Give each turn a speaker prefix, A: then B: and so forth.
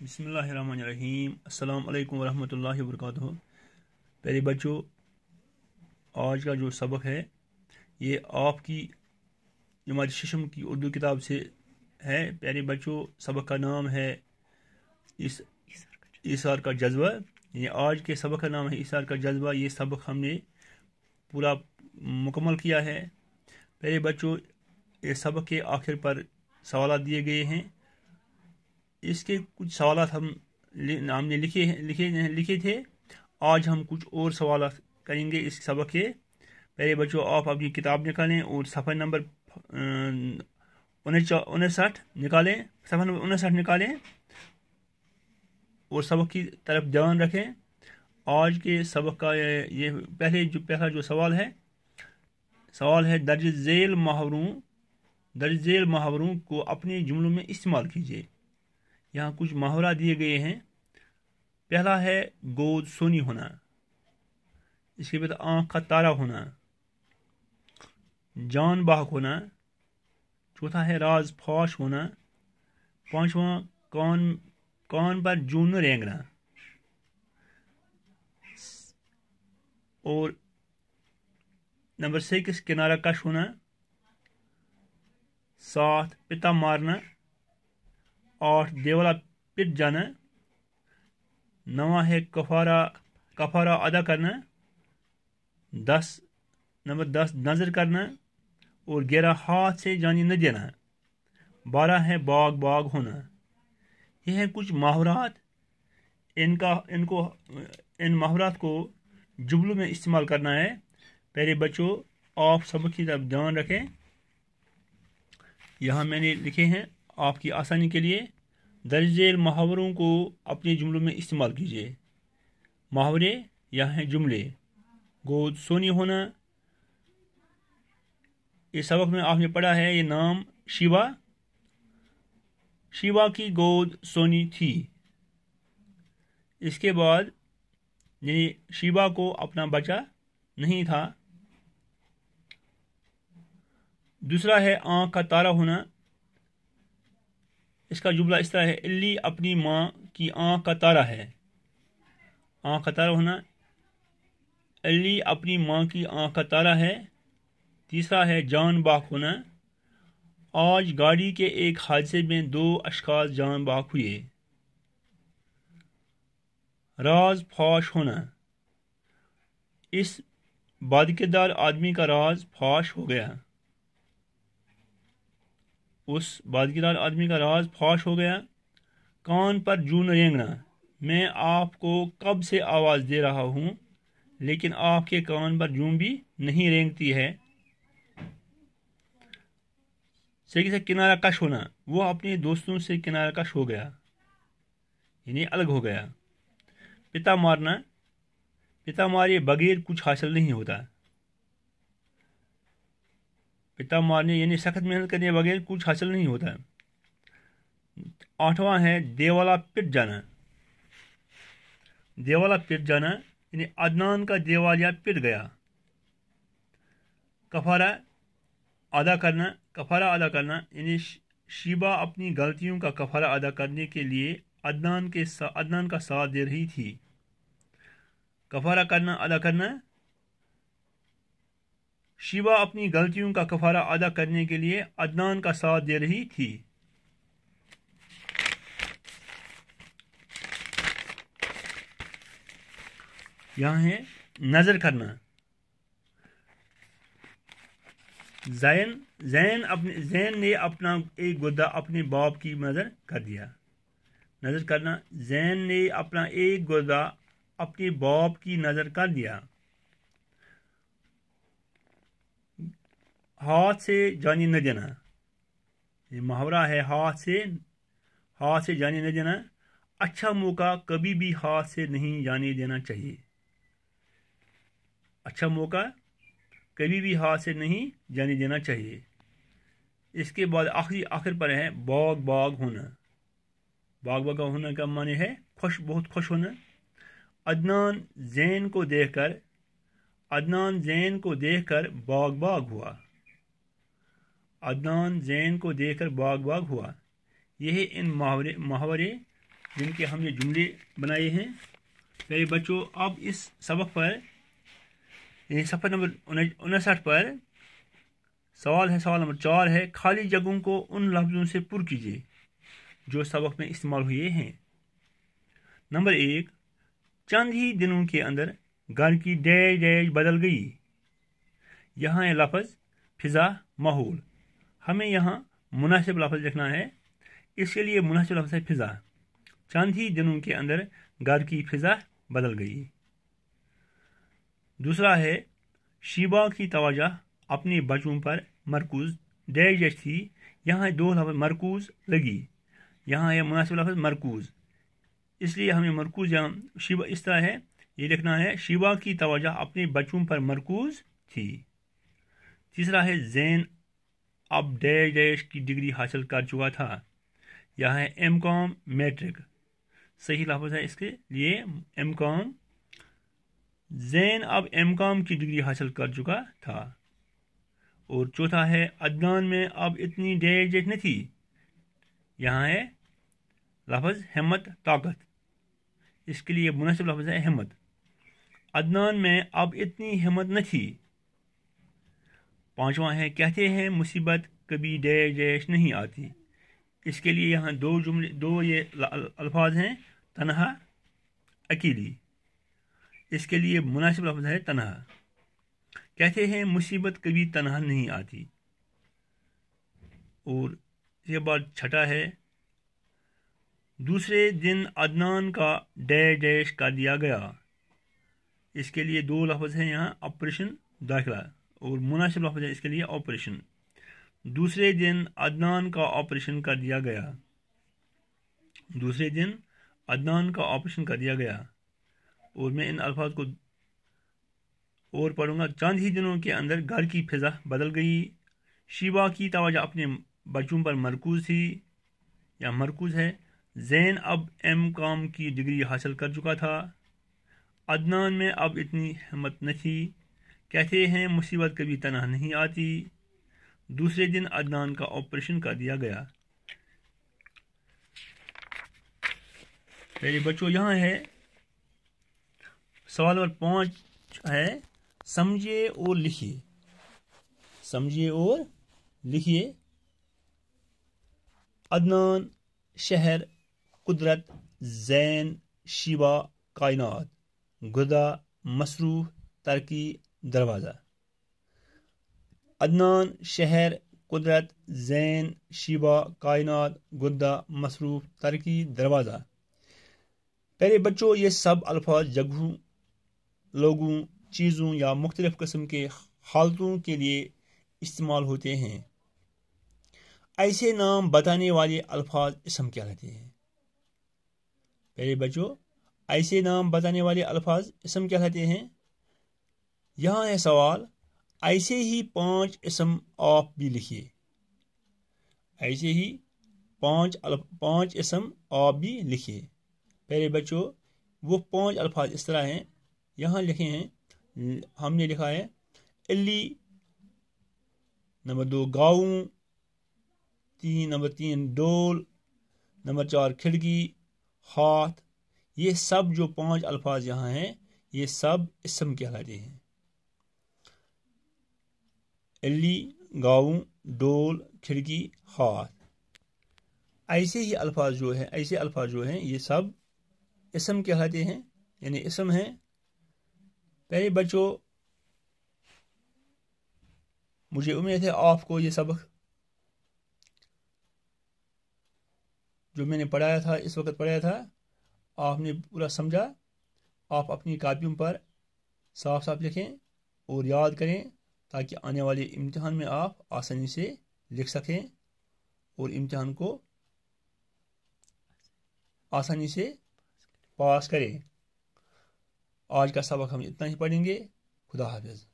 A: बिस्मिल्लाहिर्रहमानिर्रहीम। अस्सलाम वालेकुम वरहमतुल्लाहि वबरकातुहू। प्यारे बच्चों, आज का जो सबक है ये आपकी जमात शिशम की उर्दू किताब से है। प्यारे बच्चों, सबक का नाम है ईसार का जज्बा। ये आज के सबक का नाम है ईसार का जज्बा। ये सबक हमने पूरा मुकम्मल किया है। प्यारे बच्चों, इस सबक के आखिर पर सवाल दिए गए हैं। इसके कुछ सवाल हमने लिखे थे। आज हम कुछ और सवाल करेंगे इस सबक के। पहले बच्चों, आप अपनी किताब निकालें और सफ़ा नंबर 59 निकालें। सफ़ा नंबर 59 निकालें और सबक की तरफ ध्यान रखें। आज के सबक का ये पहला जो सवाल है दर्ज झेल मुहावरों को अपने जुमलों में इस्तेमाल कीजिए। यहाँ कुछ मुहावरा दिए गए हैं। पहला है गोद सोनी होना, इसके बाद आँख का तारा होना, जान बाहक होना, चौथा है राज फाश होना, पांचवा कान पर जून रेंगना, और नंबर 6 किनारा कश होना, 7 पिता मारना, 8 देवला पिट जाना, 9 है कफारा अदा करना, नंबर 10 नजर करना, और 11 हाथ से जानी न देना, 12 है बाग होना। ये है कुछ मुहावरात। इन मुहावरात को जुमलों में इस्तेमाल करना है। पहले बच्चों, आप सबक की तरफ ध्यान रखें। यहाँ मैंने लिखे हैं आपकी आसानी के लिए। दर्ज झेल मुहावरों को अपने जुमलों में इस्तेमाल कीजिए। मुहावरे यहाँ हैं जुमले। गोद सोनी होना, इस सबक में आपने पढ़ा है ये नाम शिवा की गोद सोनी थी। इसके बाद यानी शिवा को अपना बच्चा नहीं था। दूसरा है आँख का तारा होना। इसका जुमला इस तरह है, इल्ली अपनी माँ की आँख का तारा है। आँख का तारा होना, इल्ली अपनी माँ की आँख का तारा है। तीसरा है जान बाहक होना। आज गाड़ी के एक हादसे में 2 अशखास जान बाहक हुए। राज फाश होना, इस बादकिरदार आदमी का राज फाश हो गया। उस बादगिरार आदमी का राज फाश हो गया। कान पर जून रेंगना, मैं आपको कब से आवाज़ दे रहा हूँ लेकिन आपके कान पर जून भी नहीं रेंगती है। सही से किनारा कश होना, वो अपने दोस्तों से किनारा कश हो गया यानी अलग हो गया। पिता मारना, पिता मारे बगैर कुछ हासिल नहीं होता। पिता मारने यानी सख्त मेहनत करने बगैर कुछ हासिल नहीं होता। 8वां है देवाला पिट जाना। देवाला पिट जाना यानी अदनान का देवालिया पिट गया। कफारा अदा करना यानी शीबा अपनी गलतियों का कफारा अदा करने के लिए अदनान का साथ दे रही थी। कफारा अदा करना, शिवा अपनी गलतियों का कफारा अदा करने के लिए अदनान का साथ दे रही थी। यहाँ है नजर करना। जैन ने अपना एक गुद्दा अपने बाप की नजर कर दिया। नजर करना, जैन ने अपना एक गुद्दा अपने बाप की नजर कर दिया। हाथ से जाने न देना, ये मुहावरा है हाथ से जाने न देना। अच्छा मौका कभी भी हाथ से नहीं जाने देना चाहिए। अच्छा मौका कभी भी हाथ से नहीं जाने देना चाहिए। इसके बाद आखिर पर है बाग होना। बाग होना का माने है बहुत खुश होना। अदनान जैन को देखकर बाग हुआ। अदनान जैन को देखकर बाग हुआ। यह इन मुहावरे جن کے ہم نے جملے بنائے ہیں. میرے بچوں اب اس سبق پر صفحہ نمبر 59 پر سوال نمبر 4 ہے. خالی جگہوں کو ان لفظوں سے پر کیجیے جو سبق میں استعمال ہوئے ہیں. نمبر 1. چند ہی دنوں کے اندر گھر کی ڈیش ڈیش بدل گئی. یہاں ہے لفظ فضا ماحول. ہمیں یہاں مناسب لفظ لکھنا ہے. اس کے لیے مناسب لفظ ہے فضا. چند ہی دنوں کے اندر گھر کی فضا بدل گئی. دوسرا ہے شیبا کی توجہ اپنے بچوں پر مرکوز ڈیش ڈیش تھی. یہاں دو لفظ مرکوز لگی. یہاں ہے مناسب لفظ مرکوز. اس لیے ہمیں مرکوز یہاں شیبا اس طرح ہے یہ لکھنا ہے شیبا کی توجہ اپنے بچوں پر مرکوز تھی. تیسرا ہے زین اب ڈیش ڈیش کی ڈگری حاصل کر چکا تھا. یہاں ہے ایم کام میٹرک. صحیح لفظ ہے اس کے لیے ایم کام. زین اب ایم کام کی ڈگری حاصل کر چکا تھا. اور چوتھا ہے عدنان میں اب اتنی ڈیش ڈیش نہ تھی. یہاں ہے لفظ ہمت طاقت. اس کے لیے مناسب لفظ ہے ہمت. عدنان میں اب اتنی ہمت نہ تھی. پانچواں ہے کہتے ہیں مصیبت کبھی ڈیش ڈیش نہیں آتی. اس کے لیے یہاں دو یہ الفاظ ہیں تنہا اکیلی. اس کے لیے مناسب لفظ ہے تنہا. کہتے ہیں مصیبت کبھی تنہا نہیں آتی. اور یہ بات چھٹا ہے دوسرے دن عدنان کا ڈیش ڈیش کر دیا گیا. اس کے لیے دو لفظ ہیں یہاں آپریشن داخلہ اور مناسب لفظ ہے اس کے لیے آپریشن. دوسرے دن عدنان کا آپریشن کر دیا گیا. دوسرے دن عدنان کا آپریشن کر دیا گیا. اور میں ان الفاظ کو اور پڑھوں گا. چند ہی دنوں کے اندر گھر کی فضا بدل گئی. شیبا کی توجہ اپنے بچوں پر مرکوز تھی یا مرکوز ہے. زین اب ایم کام کی ڈگری حاصل کر چکا تھا. عدنان میں اب اتنی ہمت نہ تھی. کہتے ہیں مصیبت کبھی تنہا نہیں آتی. دوسرے دن عدنان کا آپریشن کر دیا گیا. میرے بچوں یہاں ہے سوال نمبر 5 ہے سمجھیے اور لکھیے. سمجھیے اور لکھیے. عدنان شہر قدرت زین شیبا کائنات گدا مصروف ترقی دروازہ. عدنان شہر قدرت زین شیبا کائنات گدا مصروف ترقی دروازہ. پہلے بچوں یہ سب الفاظ جگہوں لوگوں چیزوں یا مختلف قسم کے حالتوں کے لیے استعمال ہوتے ہیں. ایسے نام بتانے والے الفاظ اسم کہلاتے ہیں. پہلے بچوں ایسے نام بتانے والے الفاظ اسم کہلاتے ہیں. یہاں ہے سوال ایسے ہی 5 اسم آپ بھی لکھیے. ایسے ہی 5 اسم آپ بھی لکھیے. پہلے بچوں وہ 5 الفاظ اس طرح ہیں یہاں لکھے ہیں. ہم نے لکھا ہے علی. نمبر 2 گاؤں. نمبر 3 ڈول. نمبر 4 کھڑکی ہاتھ. یہ سب جو 5 الفاظ یہاں ہیں یہ سب اسم کہلاتے ہیں. علی گاؤں ڈول کھڑکی ہاتھ. ایسے الفاظ جو ہیں یہ سب اسم کہلاتے ہیں یعنی اسم ہیں. پہلے بچوں مجھے امید ہے آپ کو یہ سبق جو میں نے پڑھایا تھا اس وقت پڑھایا تھا آپ نے پورا سمجھا. آپ اپنی کاپیوں پر صاف صاف لکھیں اور یاد کریں تاکہ آنے والے امتحان میں آپ آسانی سے لکھ سکیں اور امتحان کو آسانی سے پاس کریں. آج کا سبق ہم اتنا ہی پڑھیں گے. خدا حافظ.